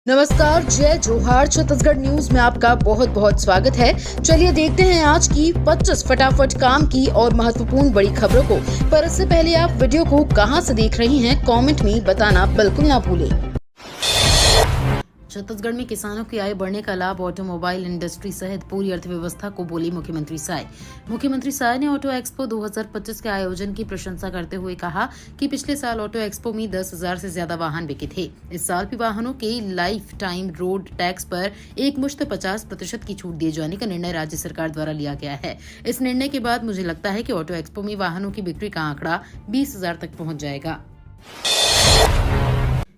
नमस्कार, जय जोहार। छत्तीसगढ़ न्यूज में आपका बहुत बहुत स्वागत है। चलिए देखते हैं आज की 25 फटाफट काम की और महत्वपूर्ण बड़ी खबरों को। पर इससे पहले आप वीडियो को कहां से देख रही हैं, कमेंट में बताना बिल्कुल ना भूलें। छत्तीसगढ़ में किसानों की आय बढ़ने का लाभ ऑटोमोबाइल इंडस्ट्री सहित पूरी अर्थव्यवस्था को, बोली मुख्यमंत्री साय। मुख्यमंत्री साय ने ऑटो एक्सपो 2025 के आयोजन की प्रशंसा करते हुए कहा कि पिछले साल ऑटो एक्सपो में 10,000 से ज्यादा वाहन बिके थे। इस साल भी वाहनों के लाइफ टाइम रोड टैक्स पर एकमुश्त 50% की छूट दिए जाने का निर्णय राज्य सरकार द्वारा लिया गया है। इस निर्णय के बाद मुझे लगता है कि ऑटो एक्सपो में वाहनों की बिक्री का आंकड़ा 20,000 तक पहुंच जाएगा।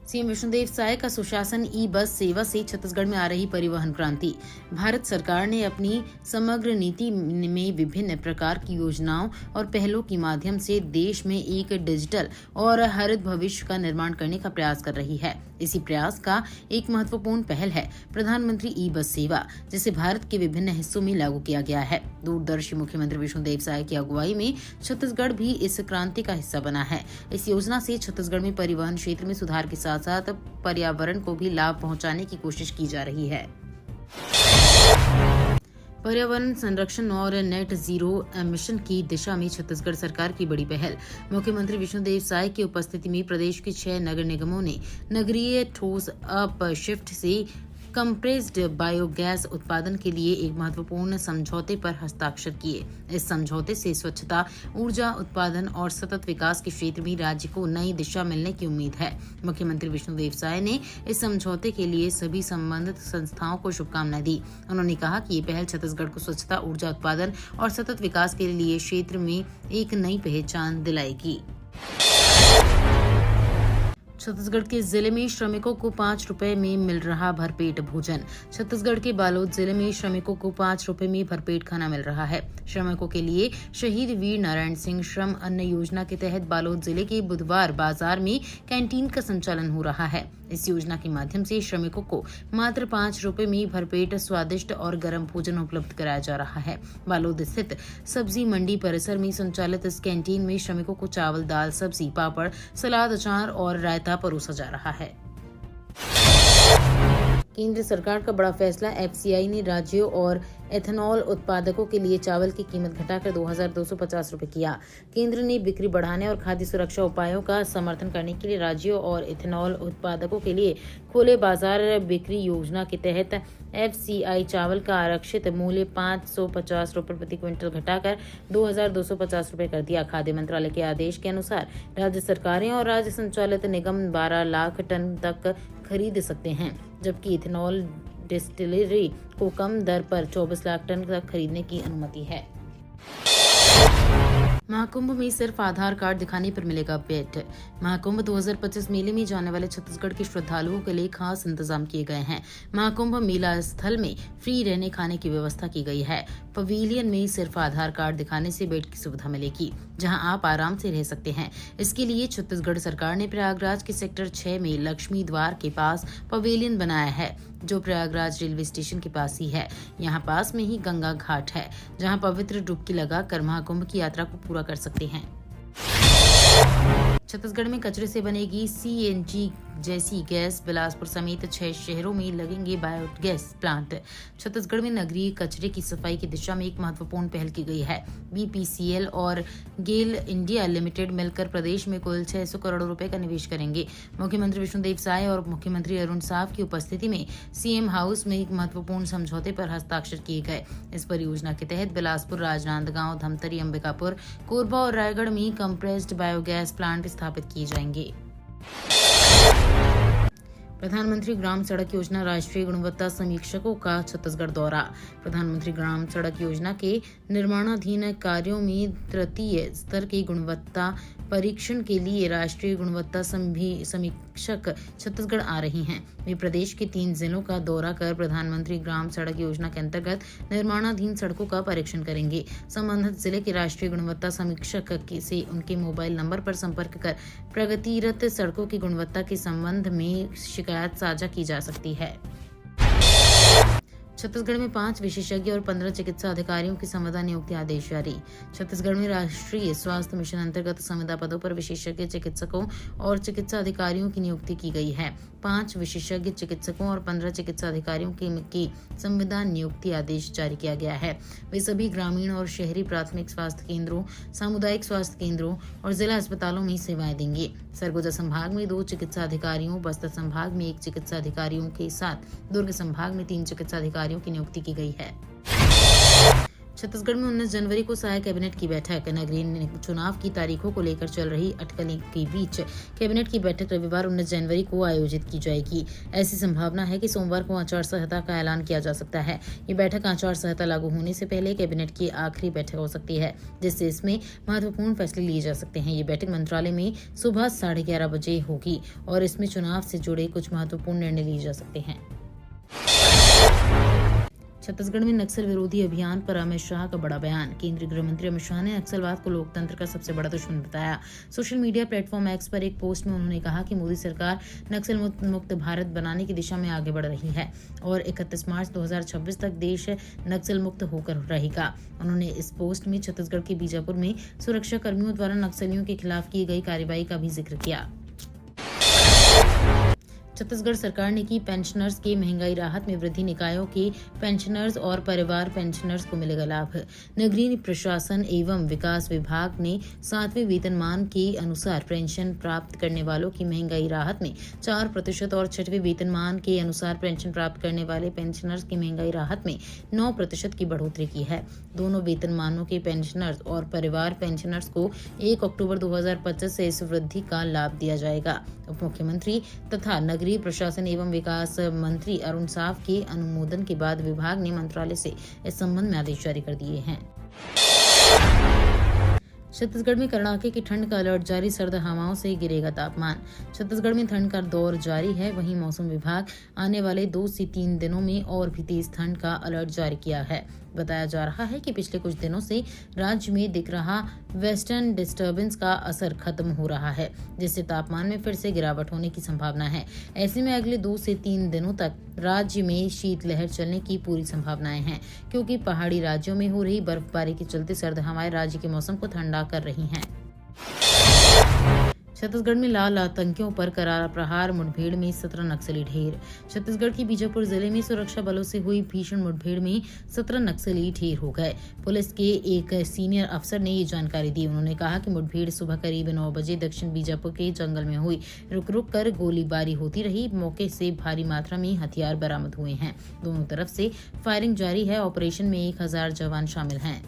सीएम विष्णुदेव साय का सुशासन ई बस सेवा से छत्तीसगढ़ में आ रही परिवहन क्रांति। भारत सरकार ने अपनी समग्र नीति में विभिन्न प्रकार की योजनाओं और पहलों के माध्यम से देश में एक डिजिटल और हरित भविष्य का निर्माण करने का प्रयास कर रही है। इसी प्रयास का एक महत्वपूर्ण पहल है प्रधानमंत्री ई बस सेवा, जिसे भारत के विभिन्न हिस्सों में लागू किया गया है। दूरदर्शी मुख्यमंत्री विष्णुदेव साय की अगुवाई में छत्तीसगढ़ भी इस क्रांति का हिस्सा बना है। इस योजना से छत्तीसगढ़ में परिवहन क्षेत्र में सुधार के साथ साथ पर्यावरण को भी लाभ पहुंचाने की कोशिश की जा रही है। पर्यावरण संरक्षण और नेट जीरो एमिशन की दिशा में छत्तीसगढ़ सरकार की बड़ी पहल। मुख्यमंत्री विष्णुदेव साय की उपस्थिति में प्रदेश के 6 नगर निगमों ने नगरीय ठोस अपशिष्ट से कंप्रेस्ड बायोगैस उत्पादन के लिए एक महत्वपूर्ण समझौते पर हस्ताक्षर किए। इस समझौते से स्वच्छता, ऊर्जा उत्पादन और सतत विकास के क्षेत्र में राज्य को नई दिशा मिलने की उम्मीद है। मुख्यमंत्री विष्णुदेव साय ने इस समझौते के लिए सभी संबंधित संस्थाओं को शुभकामनाएं दी। उन्होंने कहा कि ये पहल छत्तीसगढ़ को स्वच्छता, ऊर्जा उत्पादन और सतत विकास के लिए क्षेत्र में एक नई पहचान दिलाएगी। छत्तीसगढ़ के जिले में श्रमिकों को 5 रुपए में मिल रहा भरपेट भोजन। छत्तीसगढ़ के बालोद जिले में श्रमिकों को 5 रुपए में भरपेट खाना मिल रहा है। श्रमिकों के लिए शहीद वीर नारायण सिंह श्रम अन्न योजना के तहत बालोद जिले के बुधवार बाजार में कैंटीन का संचालन हो रहा है। इस योजना के माध्यम से श्रमिकों को मात्र 5 रुपए में भरपेट स्वादिष्ट और गर्म भोजन उपलब्ध कराया जा रहा है। बालोद स्थित सब्जी मंडी परिसर में संचालित इस कैंटीन में श्रमिकों को चावल, दाल, सब्जी, पापड़, सलाद, अचार और रायता परोसा जा रहा है। केंद्र सरकार का बड़ा फैसला। एफसीआई ने राज्यों और एथेनॉल उत्पादकों के लिए चावल की कीमत घटाकर 2,250 रुपए किया। केंद्र ने बिक्री बढ़ाने और खाद्य सुरक्षा उपायों का समर्थन करने के लिए राज्यों और एथेनॉल उत्पादकों के लिए खुले बाजार बिक्री योजना के तहत एफसीआई चावल का आरक्षित मूल्य 550 रुपए प्रति क्विंटल घटाकर 2,250 रुपए कर दिया। खाद्य मंत्रालय के आदेश के अनुसार राज्य सरकारें और राज्य संचालित निगम 12 लाख टन तक खरीद सकते हैं, जबकि इथेनॉल डिस्टिलरी को कम दर पर 24 लाख टन तक खरीदने की अनुमति है। महाकुंभ में सिर्फ आधार कार्ड दिखाने पर मिलेगा बेट। महाकुंभ 2025 मेले में जाने वाले छत्तीसगढ़ के श्रद्धालुओं के लिए खास इंतजाम किए गए हैं। महाकुंभ मेला स्थल में फ्री रहने खाने की व्यवस्था की गई है। पवेलियन में सिर्फ आधार कार्ड दिखाने से बेट की सुविधा मिलेगी, जहां आप आराम से रह सकते हैं। इसके लिए छत्तीसगढ़ सरकार ने प्रयागराज के सेक्टर 6 में लक्ष्मी द्वार के पास पवेलियन बनाया है, जो प्रयागराज रेलवे स्टेशन के पास ही है। यहाँ पास में ही गंगा घाट है, जहाँ पवित्र डुबकी लगाकर महाकुंभ की यात्रा को पूरा कर सकते हैं। छत्तीसगढ़ में कचरे से बनेगी सीएनजी जैसी गैस। बिलासपुर समेत 6 शहरों में लगेंगे बायोगैस प्लांट। छत्तीसगढ़ में नगरीय कचरे की सफाई की दिशा में एक महत्वपूर्ण पहल की गई है। बीपीसीएल और गेल इंडिया लिमिटेड मिलकर प्रदेश में कुल 600 करोड़ रुपए का निवेश करेंगे। मुख्यमंत्री विष्णुदेव साय और मुख्यमंत्री अरुण साव की उपस्थिति में सीएम हाउस में एक महत्वपूर्ण समझौते पर हस्ताक्षर किए गए। इस परियोजना के तहत बिलासपुर, राजनांदगांव, धमतरी, अंबिकापुर, कोरबा और रायगढ़ में कंप्रेस्ड बायोगैस प्लांट स्थापित किए जाएंगे। प्रधानमंत्री ग्राम सड़क योजना राष्ट्रीय गुणवत्ता समीक्षकों का छत्तीसगढ़ दौरा। प्रधानमंत्री ग्राम सड़क योजना के निर्माणाधीन कार्यों में तृतीय स्तर की गुणवत्ता परीक्षण के लिए राष्ट्रीय गुणवत्ता समीक्षक छत्तीसगढ़ आ रही हैं। वे प्रदेश के 3 जिलों का दौरा कर प्रधानमंत्री ग्राम सड़क योजना के अंतर्गत निर्माणाधीन सड़कों का परीक्षण करेंगे। संबंधित जिले के राष्ट्रीय गुणवत्ता समीक्षक से उनके मोबाइल नंबर पर संपर्क कर प्रगतिरत सड़कों की गुणवत्ता के संबंध में शिकायत साझा की जा सकती है। छत्तीसगढ़ में 5 विशेषज्ञ और 15 चिकित्सा अधिकारियों की संविदा नियुक्ति आदेश जारी। छत्तीसगढ़ में राष्ट्रीय स्वास्थ्य मिशन अंतर्गत संविदा पदों पर विशेषज्ञ चिकित्सकों और चिकित्सा अधिकारियों की नियुक्ति की गई है। 5 विशेषज्ञ चिकित्सकों और 15 चिकित्सा अधिकारियों की संविदा नियुक्ति आदेश जारी किया गया है। वे सभी ग्रामीण और शहरी प्राथमिक स्वास्थ्य केंद्रों, सामुदायिक स्वास्थ्य केंद्रों और जिला अस्पतालों में सेवाएं देंगे। सरगुजा संभाग में 2 चिकित्सा अधिकारियों, बस्तर संभाग में 1 चिकित्सा अधिकारियों के साथ दुर्ग संभाग में 3 चिकित्सा अधिकारियों की नियुक्ति की गई है। छत्तीसगढ़ में 19 जनवरी को सहायक कैबिनेट की बैठक। नगरीय चुनाव की तारीखों को लेकर चल रही अटकलें के बीच कैबिनेट की बैठक रविवार 19 जनवरी को आयोजित की जाएगी। ऐसी संभावना है कि सोमवार को आचार संहिता का ऐलान किया जा सकता है। ये बैठक आचार संहिता लागू होने से पहले कैबिनेट की आखिरी बैठक हो सकती है, जिससे इसमें महत्वपूर्ण फैसले लिए जा सकते हैं। ये बैठक मंत्रालय में सुबह 11:30 बजे होगी और इसमें चुनाव से जुड़े कुछ महत्वपूर्ण निर्णय लिए जा सकते हैं। छत्तीसगढ़ में नक्सल विरोधी अभियान पर अमित शाह का बड़ा बयान। केंद्रीय गृह मंत्री अमित शाह ने नक्सलवाद को लोकतंत्र का सबसे बड़ा दुश्मन बताया। सोशल मीडिया प्लेटफॉर्म एक्स पर एक पोस्ट में उन्होंने कहा कि मोदी सरकार नक्सल मुक्त भारत बनाने की दिशा में आगे बढ़ रही है और 31 मार्च 2026 तक देश नक्सल मुक्त होकर रहेगा। उन्होंने इस पोस्ट में छत्तीसगढ़ के बीजापुर में सुरक्षा कर्मियों द्वारा नक्सलियों के खिलाफ की गई कार्रवाई का भी जिक्र किया। छत्तीसगढ़ सरकार ने की पेंशनर्स के महंगाई राहत में वृद्धि। निकायों के पेंशनर्स और परिवार पेंशनर्स को मिलेगा लाभ। नगरीय प्रशासन एवं विकास विभाग ने 7वें वेतनमान के अनुसार पेंशन प्राप्त करने वालों की महंगाई राहत में 4% और 6वें वेतनमान के अनुसार पेंशन प्राप्त करने वाले पेंशनर्स की महंगाई राहत में 9% की बढ़ोतरी की है। दोनों वेतनमानों के पेंशनर्स और परिवार पेंशनर्स को 1 अक्टूबर 2025 से इस वृद्धि का लाभ दिया जाएगा। उप मुख्यमंत्री तथा नगरीय प्रशासन एवं विकास मंत्री अरुण साव के अनुमोदन के बाद विभाग ने मंत्रालय से इस संबंध में आदेश जारी कर दिए हैं। छत्तीसगढ़ में कड़ाके की ठंड का अलर्ट जारी। सर्द हवाओं से गिरेगा तापमान। छत्तीसगढ़ में ठंड का दौर जारी है। वहीं मौसम विभाग आने वाले 2 से 3 दिनों में और भी तेज ठंड का अलर्ट जारी किया है। बताया जा रहा है कि पिछले कुछ दिनों से राज्य में दिख रहा वेस्टर्न डिस्टर्बेंस का असर खत्म हो रहा है, जिससे तापमान में फिर से गिरावट होने की संभावना है। ऐसे में अगले 2 से 3 दिनों तक राज्य में शीतलहर चलने की पूरी संभावनाएं हैं, क्योंकि पहाड़ी राज्यों में हो रही बर्फबारी के चलते सर्द हवाएं राज्य के मौसम को ठंडा कर रही हैं। छत्तीसगढ़ में लाल आतंकियों पर करारा प्रहार। मुठभेड़ में 17 नक्सली ढेर। छत्तीसगढ़ के बीजापुर जिले में सुरक्षा बलों से हुई भीषण मुठभेड़ में 17 नक्सली ढेर हो गए। पुलिस के एक सीनियर अफसर ने ये जानकारी दी। उन्होंने कहा कि मुठभेड़ सुबह करीब 9 बजे दक्षिण बीजापुर के जंगल में हुई। रुक कर गोलीबारी होती रही। मौके से भारी मात्रा में हथियार बरामद हुए हैं। दोनों तरफ से फायरिंग जारी है। ऑपरेशन में 1000 जवान शामिल हैं।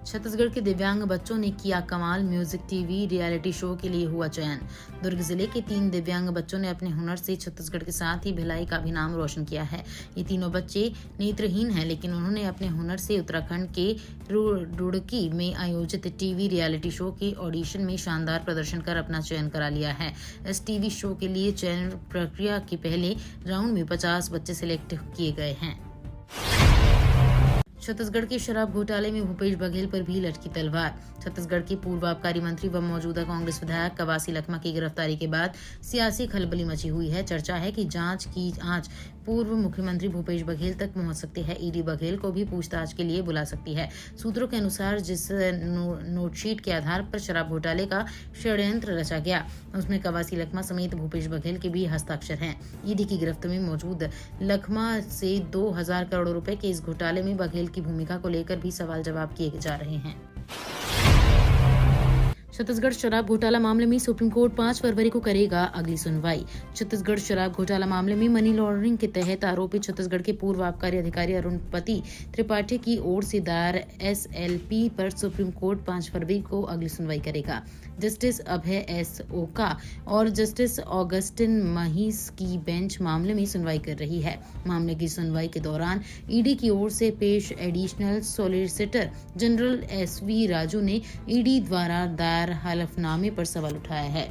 छत्तीसगढ़ के दिव्यांग बच्चों ने किया कमाल। म्यूजिक टीवी रियलिटी शो के लिए हुआ चयन। दुर्ग जिले के 3 दिव्यांग बच्चों ने अपने हुनर से छत्तीसगढ़ के साथ ही भिलाई का भी नाम रोशन किया है। ये तीनों बच्चे नेत्रहीन हैं, लेकिन उन्होंने अपने हुनर से उत्तराखंड के रुड़की में आयोजित टीवी रियलिटी शो के ऑडिशन में शानदार प्रदर्शन कर अपना चयन करा लिया है। इस टीवी शो के लिए चयन प्रक्रिया के पहले राउंड में 50 बच्चे सिलेक्ट किए गए हैं। छत्तीसगढ़ के शराब घोटाले में भूपेश बघेल पर भी लटकी तलवार। छत्तीसगढ़ के पूर्व आबकारी मंत्री व मौजूदा कांग्रेस विधायक कवासी लखमा की गिरफ्तारी के बाद सियासी खलबली मची हुई है। चर्चा है कि जांच की आंच पूर्व मुख्यमंत्री भूपेश बघेल तक पहुंच सकती है। ईडी बघेल को भी पूछताछ के लिए बुला सकती है। सूत्रों के अनुसार जिस नोटशीट के आधार पर शराब घोटाले का षड्यंत्र रचा गया, उसमें कवासी लखमा समेत भूपेश बघेल के भी हस्ताक्षर हैं। ईडी की गिरफ्त में मौजूद लखमा से 2000 करोड़ रुपए के इस घोटाले में बघेल की भूमिका को लेकर भी सवाल जवाब किए जा रहे हैं। छत्तीसगढ़ शराब घोटाला मामले में सुप्रीम कोर्ट 5 फरवरी को करेगा अगली सुनवाई। छत्तीसगढ़ शराब घोटाला मामले में मनी लॉन्ड्रिंग के तहत आरोपित छत्तीसगढ़ के पूर्व आबकारी अधिकारी अरुणपति त्रिपाठी की ओर से दायर SLP पर सुप्रीम कोर्ट 5 फरवरी को अगली सुनवाई करेगा। जस्टिस अभय S. ओका और जस्टिस ऑगस्टिन महिस की बेंच मामले में सुनवाई कर रही है। मामले की सुनवाई के दौरान ईडी की ओर से पेश additional solicitor general SV Raju ने ईडी द्वारा दायर हलफनामे पर सवाल उठाया है।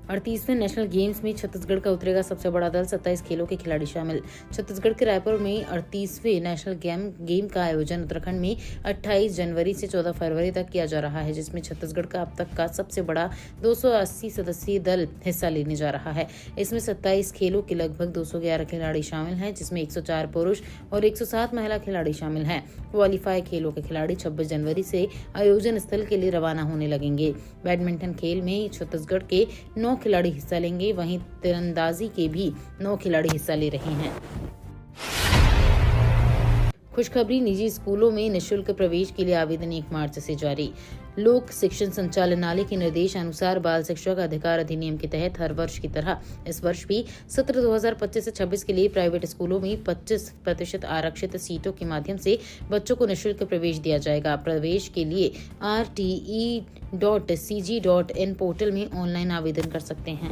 38वें नेशनल गेम्स में छत्तीसगढ़ का उतरेगा सबसे बड़ा दल, 27 खेलों के खिलाड़ी शामिल। छत्तीसगढ़ के रायपुर में 38वें नेशनल गेम का आयोजन उत्तराखंड में 28 जनवरी से 14 फरवरी तक किया जा रहा है, जिसमें छत्तीसगढ़ का अब तक का सबसे बड़ा 280 सदस्यीय दल हिस्सा लेने जा रहा है। इसमें 27 खेलों के लगभग 211 खिलाड़ी शामिल हैं, जिसमें 104 पुरुष और 107 महिला खिलाड़ी शामिल हैं। क्वालीफाई खेलों के खिलाड़ी 26 जनवरी से आयोजन स्थल के लिए रवाना होने लगेंगे। बैडमिंटन खेल में छत्तीसगढ़ के 9 खिलाड़ी हिस्सा लेंगे, वहीं तीरंदाजी के भी 9 खिलाड़ी हिस्सा ले रहे हैं। खुशखबरी, निजी स्कूलों में निःशुल्क प्रवेश के लिए आवेदन 1 मार्च से जारी। लोक शिक्षण संचालनालय के निर्देशानुसार बाल शिक्षा का अधिकार अधिनियम के तहत हर वर्ष की तरह इस वर्ष भी सत्र 2025 से 26 के लिए प्राइवेट स्कूलों में 25% आरक्षित सीटों के माध्यम से बच्चों को निःशुल्क प्रवेश दिया जाएगा। प्रवेश के लिए rte.cg.in पोर्टल में ऑनलाइन आवेदन कर सकते हैं।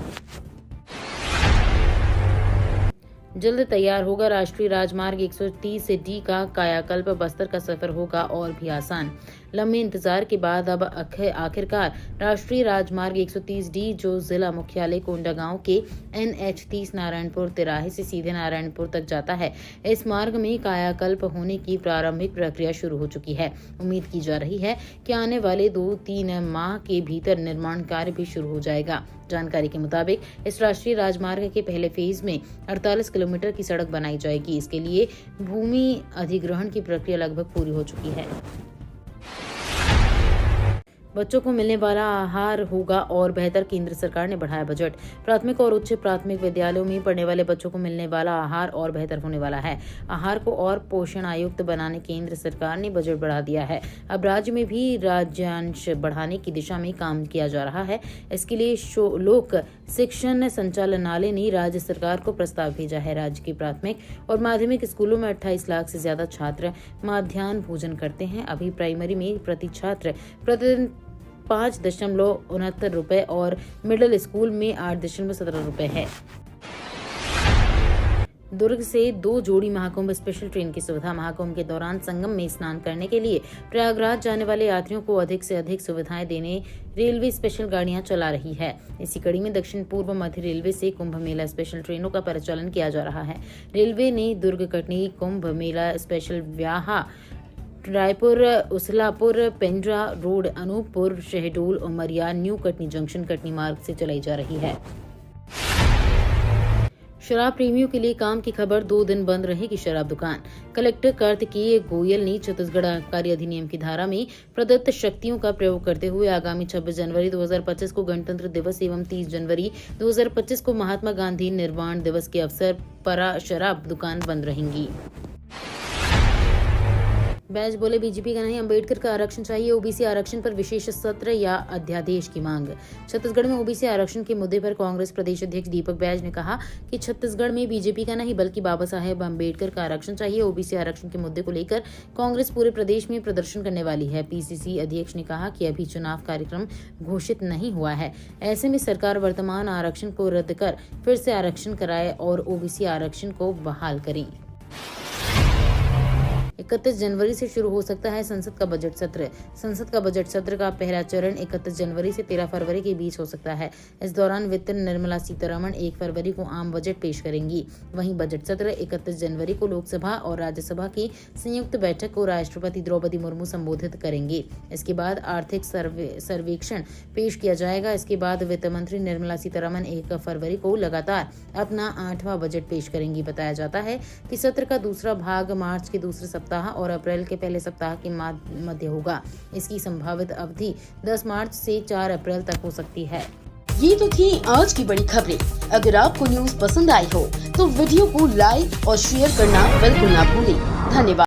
जल्द तैयार होगा राष्ट्रीय राजमार्ग 130D का कायाकल्प, बस्तर का सफर होगा और भी आसान। लंबे इंतजार के बाद अब आखिरकार राष्ट्रीय राजमार्ग 130D, जो जिला मुख्यालय कोंडागांव के NH30 नारायणपुर तिराहे से सीधे नारायणपुर तक जाता है, इस मार्ग में कायाकल्प होने की प्रारंभिक प्रक्रिया शुरू हो चुकी है। उम्मीद की जा रही है कि आने वाले 2-3 माह के भीतर निर्माण कार्य भी शुरू हो जाएगा। जानकारी के मुताबिक इस राष्ट्रीय राजमार्ग के पहले फेज में 48 किलोमीटर की सड़क बनाई जाएगी। इसके लिए भूमि अधिग्रहण की प्रक्रिया लगभग पूरी हो चुकी है। बच्चों को मिलने वाला आहार होगा और बेहतर, केंद्र सरकार ने बढ़ाया बजट। प्राथमिक और उच्च प्राथमिक विद्यालयों में पढ़ने वाले बच्चों को मिलने वाला आहार और बेहतर होने वाला है। आहार को और पोषण आयुक्त बनाने केंद्र सरकार ने बजट बढ़ा दिया है। अब राज्य में भी राज्यांश बढ़ाने की दिशा में काम किया जा रहा है। इसके लिए लोक शिक्षण संचालनालय ने राज्य सरकार को प्रस्ताव भेजा है। राज्य के प्राथमिक और माध्यमिक स्कूलों में 28 लाख से ज्यादा छात्र मध्याह्न भोजन करते हैं। अभी प्राइमरी में प्रति छात्र प्रतिदिन 5.69 रुपए और मिडिल स्कूल में 8.17 रुपए है। दुर्ग से 2 जोड़ी महाकुंभ स्पेशल ट्रेन की सुविधा। महाकुंभ के दौरान संगम में स्नान करने के लिए प्रयागराज जाने वाले यात्रियों को अधिक से अधिक सुविधाएं देने रेलवे स्पेशल गाड़ियां चला रही है। इसी कड़ी में दक्षिण पूर्व मध्य रेलवे से कुंभ मेला स्पेशल ट्रेनों का परिचालन किया जा रहा है। रेलवे ने Durg Katni Kumbh Mela special via Raipur Uslapur Pendra road Anuppur Shahdol Umaria new Katni junction Katni मार्ग से चलाई जा रही है। शराब प्रेमियों के लिए काम की खबर, 2 दिन बंद रहेगी शराब दुकान। कलेक्टर कार्तिकेय गोयल ने छत्तीसगढ़ आबकारी अधिनियम की धारा में प्रदत्त शक्तियों का प्रयोग करते हुए आगामी 26 जनवरी 2025 को गणतंत्र दिवस एवं 30 जनवरी 2025 को महात्मा गांधी निर्वाण दिवस के अवसर पर शराब दुकान बंद रहेंगी। बैज बोले, बीजेपी का नहीं, अंबेडकर का आरक्षण चाहिए। ओबीसी आरक्षण पर विशेष सत्र या अध्यादेश की मांग। छत्तीसगढ़ में ओबीसी आरक्षण के मुद्दे पर कांग्रेस प्रदेश अध्यक्ष दीपक बैज ने कहा कि छत्तीसगढ़ में बीजेपी का नहीं बल्कि बाबा साहेब अंबेडकर का आरक्षण चाहिए। ओबीसी आरक्षण के मुद्दे को लेकर कांग्रेस पूरे प्रदेश में प्रदर्शन करने वाली है। पीसीसी अध्यक्ष ने कहा कि अभी चुनाव कार्यक्रम घोषित नहीं हुआ है, ऐसे में सरकार वर्तमान आरक्षण को रद्द कर फिर से आरक्षण कराए और ओबीसी आरक्षण को बहाल करें। 31 जनवरी से शुरू हो सकता है संसद का बजट सत्र। संसद का बजट सत्र का पहला चरण 31 जनवरी से 13 फरवरी के बीच हो सकता है। इस दौरान वित्त निर्मला सीतारमण 1 फरवरी को आम बजट पेश करेंगी। वहीं बजट सत्र 31 जनवरी को लोकसभा और राज्यसभा की संयुक्त बैठक को राष्ट्रपति द्रौपदी मुर्मू संबोधित करेंगे। इसके बाद आर्थिक सर्वेक्षण पेश किया जाएगा। इसके बाद वित्त मंत्री निर्मला सीतारमण 1 फरवरी को लगातार अपना 8वां बजट पेश करेंगी। बताया जाता है कि सत्र का दूसरा भाग मार्च के दूसरे सप्ताह और अप्रैल के पहले सप्ताह के मध्य होगा। इसकी संभावित अवधि 10 मार्च से 4 अप्रैल तक हो सकती है। ये तो थी आज की बड़ी खबरें। अगर आपको न्यूज पसंद आई हो तो वीडियो को लाइक और शेयर करना बिल्कुल ना भूलें। धन्यवाद।